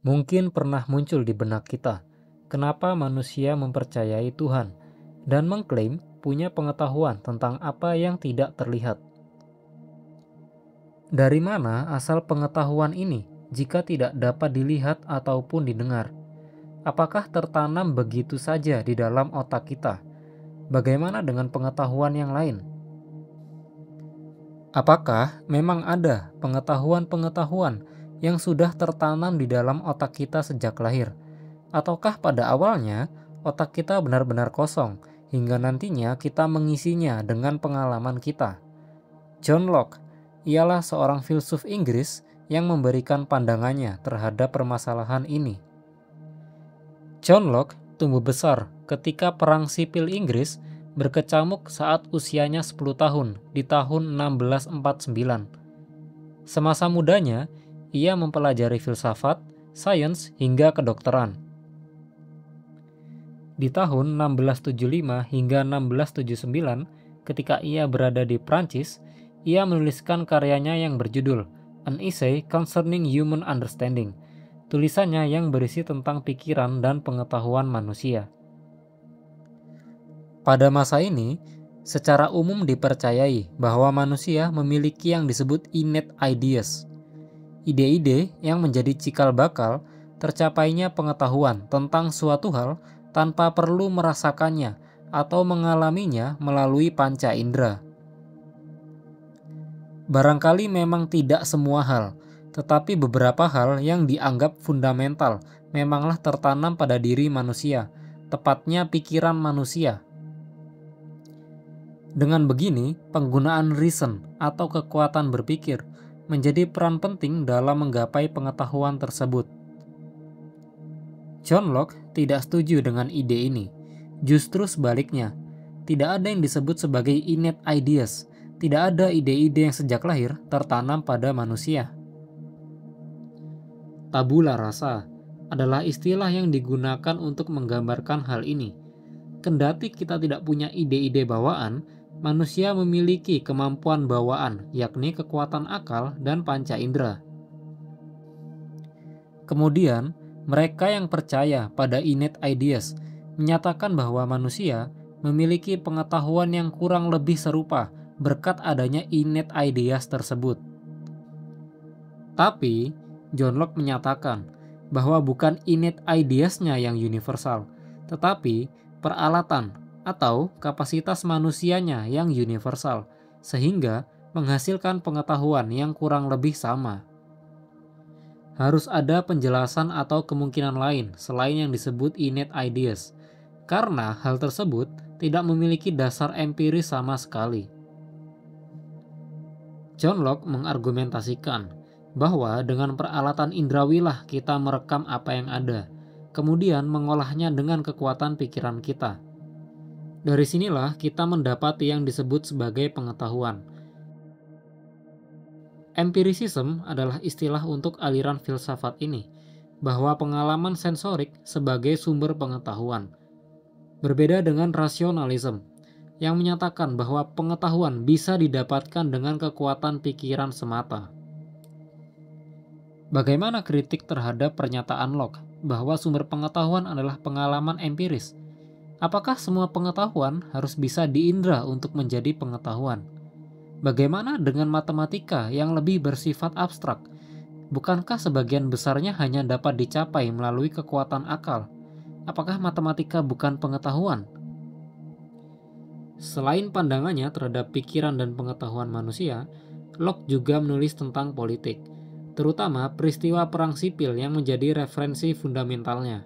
Mungkin pernah muncul di benak kita, kenapa manusia mempercayai Tuhan dan mengklaim punya pengetahuan tentang apa yang tidak terlihat. Dari mana asal pengetahuan ini jika tidak dapat dilihat ataupun didengar? Apakah tertanam begitu saja di dalam otak kita? Bagaimana dengan pengetahuan yang lain? Apakah memang ada pengetahuan-pengetahuan yang sudah tertanam di dalam otak kita sejak lahir? Ataukah pada awalnya otak kita benar-benar kosong hingga nantinya kita mengisinya dengan pengalaman kita? John Locke ialah seorang filsuf Inggris yang memberikan pandangannya terhadap permasalahan ini. John Locke tumbuh besar ketika Perang Sipil Inggris berkecamuk saat usianya 10 tahun di tahun 1649. Semasa mudanya, ia mempelajari filsafat, sains, hingga kedokteran. Di tahun 1675 hingga 1679, ketika ia berada di Prancis, ia menuliskan karyanya yang berjudul An Essay Concerning Human Understanding, tulisannya yang berisi tentang pikiran dan pengetahuan manusia. Pada masa ini, secara umum dipercayai bahwa manusia memiliki yang disebut innate ideas, ide-ide yang menjadi cikal bakal tercapainya pengetahuan tentang suatu hal tanpa perlu merasakannya atau mengalaminya melalui panca indera. Barangkali memang tidak semua hal, tetapi beberapa hal yang dianggap fundamental memanglah tertanam pada diri manusia, tepatnya pikiran manusia. Dengan begini, penggunaan reason atau kekuatan berpikir menjadi peran penting dalam menggapai pengetahuan tersebut. John Locke tidak setuju dengan ide ini. Justru sebaliknya, tidak ada yang disebut sebagai innate ideas, tidak ada ide-ide yang sejak lahir tertanam pada manusia. Tabula rasa adalah istilah yang digunakan untuk menggambarkan hal ini. Kendati kita tidak punya ide-ide bawaan, manusia memiliki kemampuan bawaan, yakni kekuatan akal dan panca indera. Kemudian, mereka yang percaya pada innate ideas menyatakan bahwa manusia memiliki pengetahuan yang kurang lebih serupa berkat adanya innate ideas tersebut. Tapi, John Locke menyatakan bahwa bukan innate ideas-nya yang universal, tetapi peralatan atau kapasitas manusianya yang universal, sehingga menghasilkan pengetahuan yang kurang lebih sama. Harus ada penjelasan atau kemungkinan lain selain yang disebut innate ideas, karena hal tersebut tidak memiliki dasar empiris sama sekali. John Locke mengargumentasikan bahwa dengan peralatan indrawilah kita merekam apa yang ada, kemudian mengolahnya dengan kekuatan pikiran kita. Dari sinilah kita mendapati yang disebut sebagai pengetahuan. Empiricism adalah istilah untuk aliran filsafat ini, bahwa pengalaman sensorik sebagai sumber pengetahuan. Berbeda dengan rasionalism, yang menyatakan bahwa pengetahuan bisa didapatkan dengan kekuatan pikiran semata. Bagaimana kritik terhadap pernyataan Locke bahwa sumber pengetahuan adalah pengalaman empiris? Apakah semua pengetahuan harus bisa diindra untuk menjadi pengetahuan? Bagaimana dengan matematika yang lebih bersifat abstrak? Bukankah sebagian besarnya hanya dapat dicapai melalui kekuatan akal? Apakah matematika bukan pengetahuan? Selain pandangannya terhadap pikiran dan pengetahuan manusia, Locke juga menulis tentang politik, terutama peristiwa Perang Sipil yang menjadi referensi fundamentalnya.